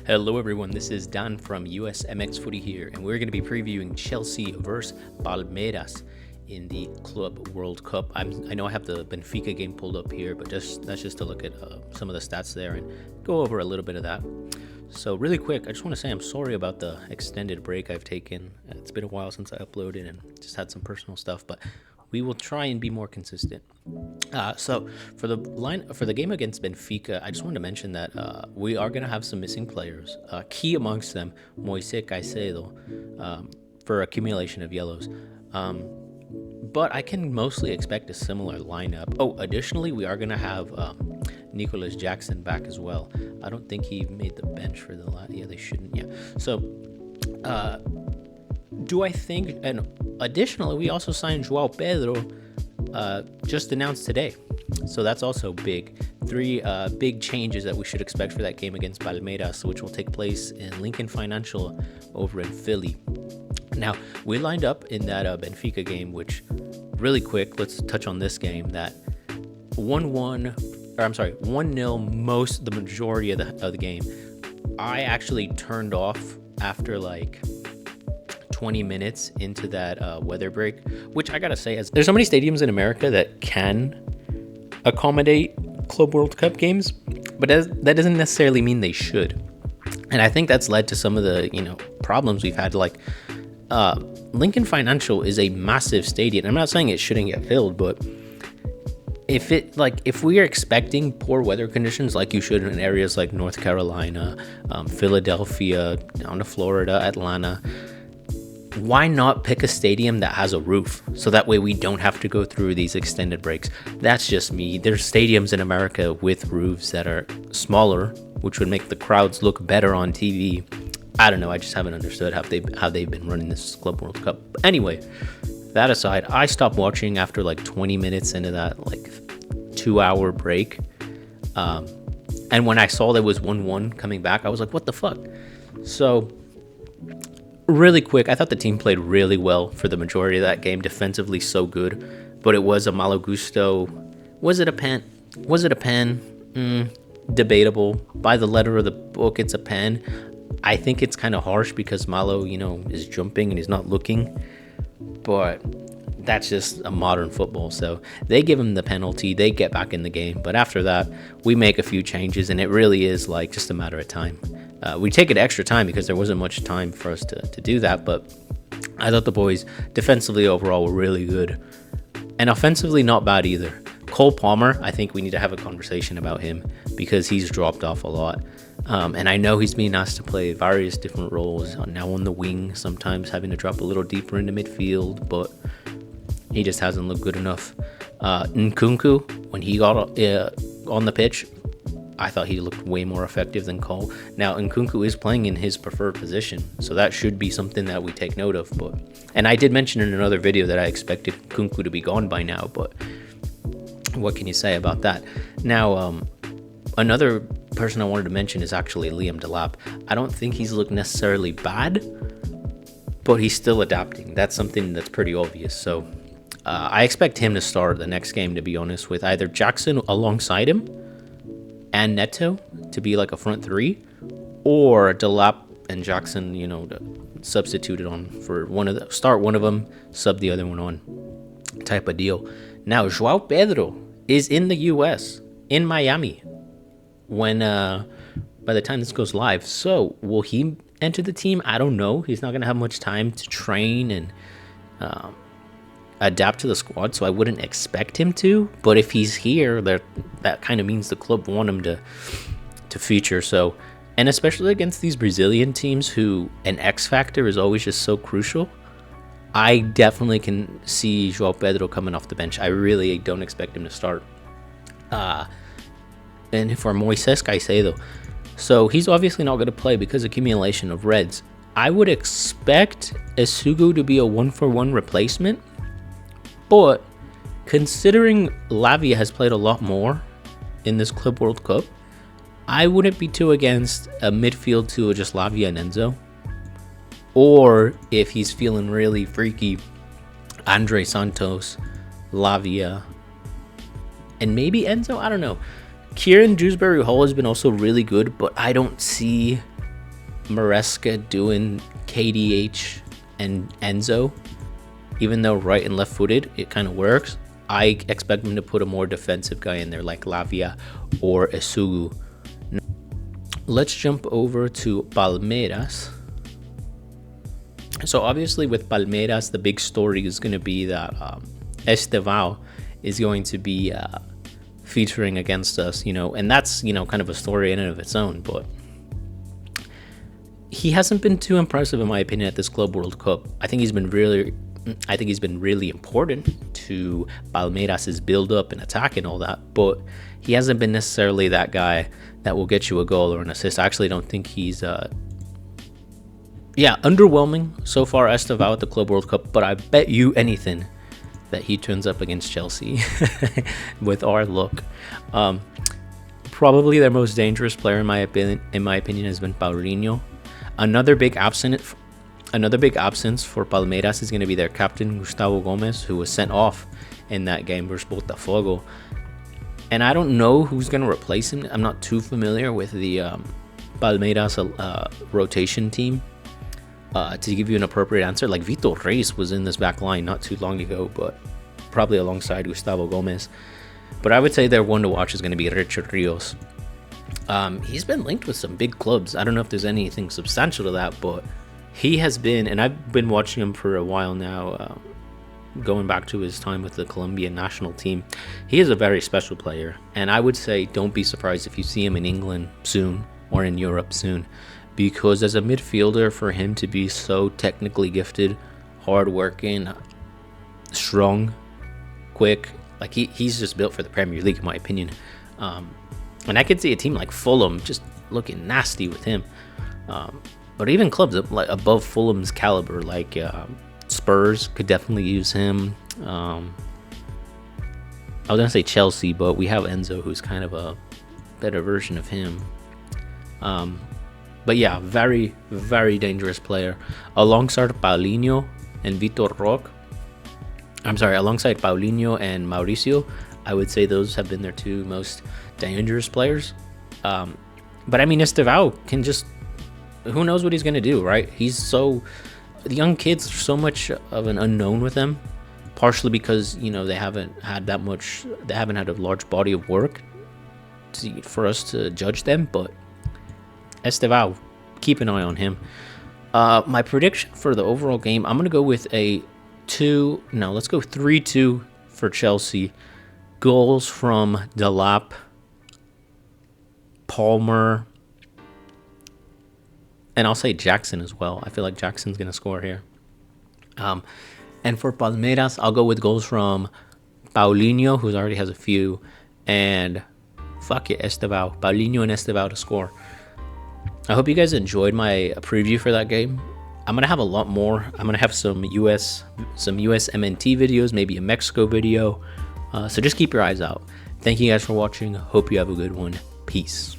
Hello everyone, this is Dan from USMX Footy here, and we're going to be previewing Chelsea versus Palmeiras in the Club World Cup. I know I have the Benfica game pulled up here, but that's just to look at some of the stats there and go over a little bit of that. So really quick, I just want to say I'm sorry about the extended break I've taken. It's been a while since I uploaded and just had some personal stuff, but we will try and be more consistent. So for the game against Benfica, I just wanted to mention that we are going to have some missing players. Key amongst them, Moises Caicedo, for accumulation of yellows. But I can mostly expect a similar lineup. Oh, additionally, we are going to have Nicholas Jackson back as well. I don't think he made the bench for the last. Yeah, they shouldn't. Yeah. So, do I think? And additionally, we also signed Joao Pedro, just announced today. So that's also big. Three big changes that we should expect for that game against Palmeiras, which will take place in Lincoln Financial over in Philly. Now, we lined up in that Benfica game, which, really quick, let's touch on this game, that 1-0 the majority of the game. I actually turned off after like 20 minutes into that weather break, which I gotta say, there's so many stadiums in America that can accommodate Club World Cup games, but that doesn't necessarily mean they should. And I think that's led to some of the problems we've had. Like Lincoln Financial is a massive stadium. I'm not saying it shouldn't get filled, but if we are expecting poor weather conditions like you should in areas like North Carolina, Philadelphia, down to Florida, Atlanta, why not pick a stadium that has a roof? So that way we don't have to go through these extended breaks. That's just me. There's stadiums in America with roofs that are smaller, which would make the crowds look better on TV. I don't know. I just haven't understood how they've been running this Club World Cup. Anyway, that aside, I stopped watching after like 20 minutes into that like 2-hour break. And when I saw there was 1-1 coming back, I was like, what the fuck? So really quick, I thought the team played really well for the majority of that game. Defensively, so good. But it was a malo gusto. Was it a pen? Debatable. By the letter of the book, it's a pen. I think it's kind of harsh because Malo, is jumping and he's not looking. But that's just a modern football. So they give him the penalty. They get back in the game. But after that, we make a few changes, and it really is like just a matter of time. We take it extra time because there wasn't much time for us to do that. But I thought the boys defensively overall were really good. And offensively, not bad either. Cole Palmer, I think we need to have a conversation about him because he's dropped off a lot. And I know he's being asked to play various different roles, now on the wing, sometimes having to drop a little deeper into midfield, but he just hasn't looked good enough. Nkunku, when he got on the pitch, I thought he looked way more effective than Cole. Now, Nkunku is playing in his preferred position, so that should be something that we take note of. And I did mention in another video that I expected Nkunku to be gone by now, but what can you say about that? Now, another person I wanted to mention is actually Liam Delap. I don't think he's looked necessarily bad, but he's still adapting. That's something that's pretty obvious. So I expect him to start the next game, to be honest, with either Jackson alongside him and Neto to be like a front three, or Delap and Jackson, substituted on for start one of them, sub the other one on, type of deal. Now, Joao Pedro is in the U.S., in Miami, when by the time this goes live. So will he enter the team? I don't know. He's not going to have much time to train and adapt to the squad, so I wouldn't expect him to. But if he's here, that kind of means the club want him to feature. So, and especially against these Brazilian teams who an X factor is always just so crucial, I definitely can see Joao Pedro coming off the bench. I really don't expect him to start. And for Moises Caicedo, so he's obviously not going to play because of accumulation of reds. I would expect Esugu to be a 1-for-1 replacement, but considering Lavia has played a lot more in this Club World Cup, I wouldn't be too against a midfield two of just Lavia and Enzo. Or if he's feeling really freaky, Andre Santos, Lavia, and maybe Enzo. I don't know. Kieran Dewsbury Hall has been also really good, but I don't see Maresca doing KDH and Enzo, even though right and left footed, it kind of works. I expect him to put a more defensive guy in there like Lavia or Esugu. Let's jump over to Palmeiras. So obviously with Palmeiras, the big story is going to be that Estevao is going to be featuring against us, and that's, kind of a story in and of its own, but he hasn't been too impressive in my opinion at this Club World Cup. I think he's been really important to Palmeiras' build up and attack and all that, but he hasn't been necessarily that guy that will get you a goal or an assist. I actually don't think he's underwhelming so far, Estevao at the Club World Cup, but I bet you anything that he turns up against Chelsea with our look. Probably their most dangerous player in my opinion has been Paulinho. Another big absence for Palmeiras is going to be their captain Gustavo Gomez, who was sent off in that game versus Botafogo. And I don't know who's going to replace him. I'm not too familiar with the Palmeiras rotation team. To give you an appropriate answer, like Vitor Reis was in this back line not too long ago, but probably alongside Gustavo Gomez. But I would say their one to watch is going to be Richard Rios. He's been linked with some big clubs. I don't know if there's anything substantial to that, but he has been, and I've been watching him for a while now, going back to his time with the Colombian national team. He is a very special player, and I would say don't be surprised if you see him in England soon or in Europe soon, because as a midfielder, for him to be so technically gifted, hardworking, strong, quick, like he's just built for the Premier League in my opinion. And I could see a team like Fulham just looking nasty with him. But even clubs like above Fulham's caliber, like Spurs, could definitely use him. I was gonna say Chelsea, but we have Enzo, who's kind of a better version of him. But yeah, very, very dangerous player. Alongside Paulinho and alongside Paulinho and Mauricio, I would say those have been their two most dangerous players. But I mean, Estevao can just, who knows what he's going to do, right? The young kids are so much of an unknown with them, partially because, they haven't had a large body of work for us to judge them, but Estevao, keep an eye on him. My prediction for the overall game, I'm going to go with let's go 3-2 for Chelsea. Goals from Delap, Palmer, and I'll say Jackson as well. I feel like Jackson's going to score here. And for Palmeiras, I'll go with goals from Paulinho, who already has a few, and Estevao. Paulinho and Estevao to score. I hope you guys enjoyed my preview for that game. I'm going to have a lot more. I'm going to have some US MNT videos, maybe a Mexico video. So just keep your eyes out. Thank you guys for watching. Hope you have a good one. Peace.